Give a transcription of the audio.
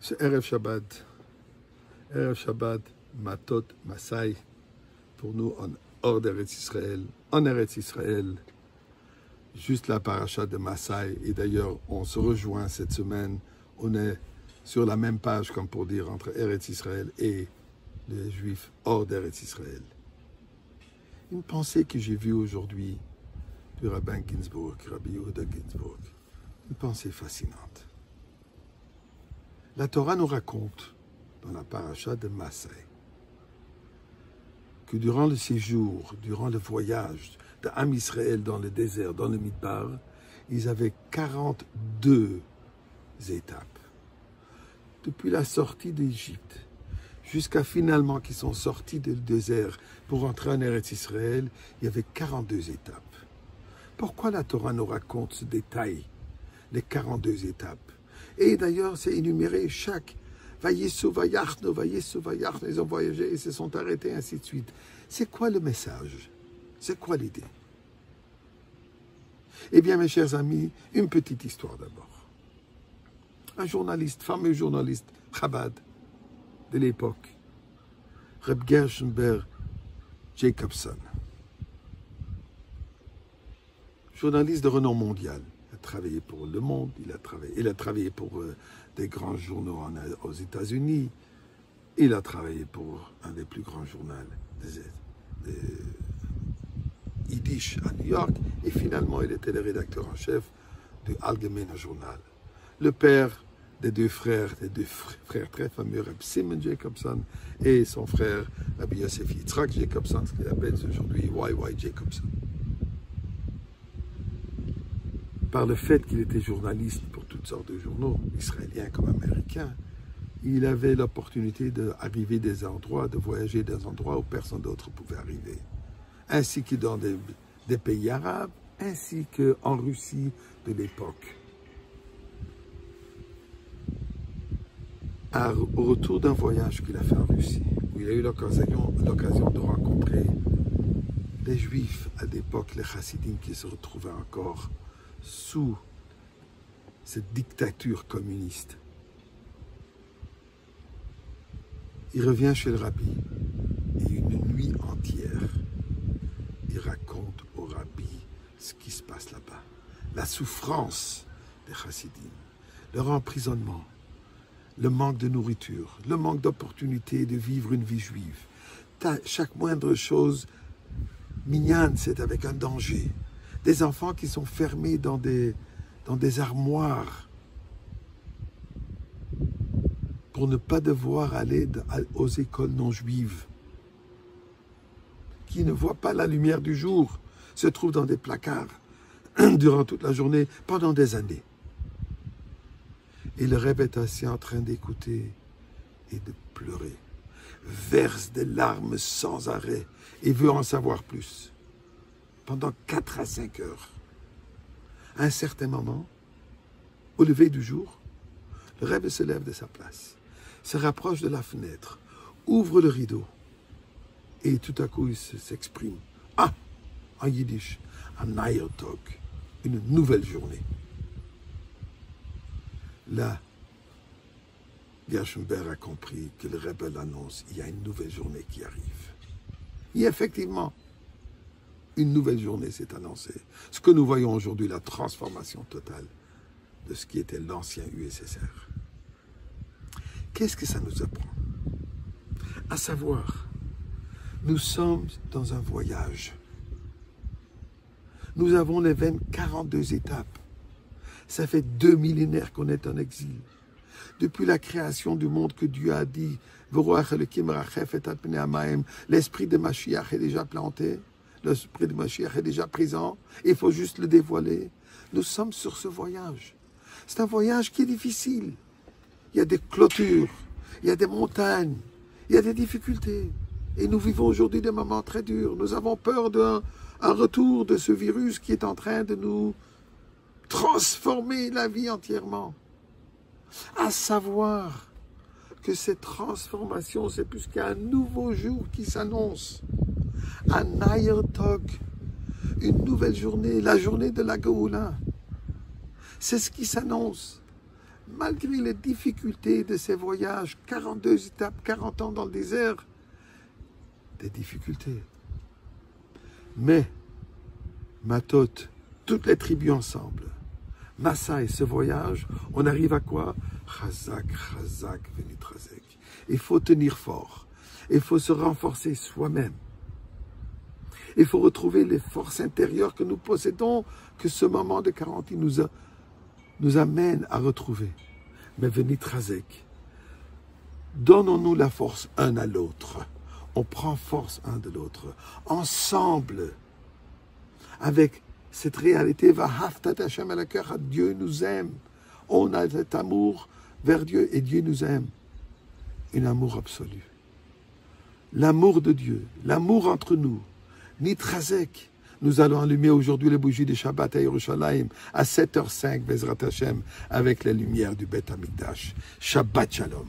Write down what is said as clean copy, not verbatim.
Ce Erev Shabbat, Matot, Masai, pour nous, hors d'Eretz Israël, en Eretz Israël, juste la paracha de Masai, et d'ailleurs, on se rejoint cette semaine, on est sur la même page, comme pour dire, entre Eretz Israël et les Juifs hors d'Eretz Israël. Une pensée que j'ai vue aujourd'hui du rabbin Ginsburg, Rabbi Yehuda Ginsburg, une pensée fascinante. La Torah nous raconte, dans la paracha de Masai, que durant le séjour, durant le voyage d'Am Israël dans le désert, dans le Midbar, ils avaient 42 étapes. Depuis la sortie d'Égypte, jusqu'à finalement qu'ils sont sortis du désert pour entrer en Eretz Israël, il y avait 42 étapes. Pourquoi la Torah nous raconte ce détail, les 42 étapes? Et d'ailleurs, c'est énuméré chaque Vayesu Vayachnu, ils ont voyagé et se sont arrêtés, ainsi de suite. C'est quoi le message? C'est quoi l'idée? Eh bien, mes chers amis, une petite histoire d'abord. Un journaliste, fameux journaliste, Chabad, de l'époque, Reb Gershonberg Jacobson, journaliste de renom mondial. Il a travaillé pour Le Monde, il a travaillé pour des grands journaux aux États-Unis, il a travaillé pour un des plus grands journaux des Yiddish à New York, et finalement il était le rédacteur en chef du Allgemeine Journal. Le père des deux frères très fameux, Reb Simon Jacobson, et son frère Rabbi Yosef Yitzhak Jacobson, ce qu'il appelle aujourd'hui Y.Y. Jacobson. Par le fait qu'il était journaliste pour toutes sortes de journaux, israéliens comme américains, il avait l'opportunité d'arriver des endroits, de voyager des endroits où personne d'autre pouvait arriver. Ainsi que dans des pays arabes, ainsi qu'en Russie de l'époque. Au retour d'un voyage qu'il a fait en Russie, où il a eu l'occasion de rencontrer des Juifs à l'époque, les Chassidim, qui se retrouvaient encore sous cette dictature communiste. Il revient chez le rabbi et une nuit entière, il raconte au rabbi ce qui se passe là-bas. La souffrance des Chassidim, leur emprisonnement, le manque de nourriture, le manque d'opportunité de vivre une vie juive. Chaque moindre chose mignonne, c'est avec un danger. Des enfants qui sont fermés dans des armoires pour ne pas devoir aller aux écoles non juives, qui ne voient pas la lumière du jour, se trouvent dans des placards durant toute la journée, pendant des années. Et le Rebbe est assis en train d'écouter et de pleurer, verse des larmes sans arrêt et veut en savoir plus. Pendant 4 à 5 heures. À un certain moment, au lever du jour, le Rebbe se lève de sa place, se rapproche de la fenêtre, ouvre le rideau, et tout à coup il s'exprime. Ah, en yiddish, un neuer Tag, une nouvelle journée. Là, Gershonberg a compris que le Rebbe l'annonce, il y a une nouvelle journée qui arrive. Et effectivement, une nouvelle journée s'est annoncée. Ce que nous voyons aujourd'hui, la transformation totale de ce qui était l'ancien USSR. Qu'est-ce que ça nous apprend? À savoir, nous sommes dans un voyage. Nous avons les 42 étapes. Ça fait 2 millénaires qu'on est en exil. Depuis la création du monde que Dieu a dit, l'esprit de Mashiach est déjà planté. L'esprit de Mashiach est déjà présent, il faut juste le dévoiler. Nous sommes sur ce voyage. C'est un voyage qui est difficile. Il y a des clôtures, il y a des montagnes, il y a des difficultés. Et nous vivons aujourd'hui des moments très durs. Nous avons peur d'un retour de ce virus qui est en train de nous transformer la vie entièrement. À savoir que cette transformation, c'est plus qu'un nouveau jour qui s'annonce. Un neuer Tag, une nouvelle journée, la journée de la Géoula. C'est ce qui s'annonce. malgré les difficultés de ces voyages, 42 étapes, 40 ans dans le désert, des difficultés. Mais, Matot, toutes les tribus ensemble, Massa et ce voyage, on arrive à quoi? Chazak, Chazak, Venitrazek. Il faut tenir fort. Il faut se renforcer soi-même. Il faut retrouver les forces intérieures que nous possédons, que ce moment de quarantaine nous amène à retrouver. Mais Venitrazek, donnons-nous la force un à l'autre. On prend force un de l'autre. Ensemble, avec cette réalité, Vahaftat Hashem à la cœur, Dieu nous aime. On a cet amour vers Dieu et Dieu nous aime. Un amour absolu. L'amour de Dieu, l'amour entre nous. Nitrazek. Nous allons allumer aujourd'hui les bougies de Shabbat à Yerushalayim à 7h05, Bezrat Hashem, avec la lumière du Beth Amikdash. Shabbat Shalom.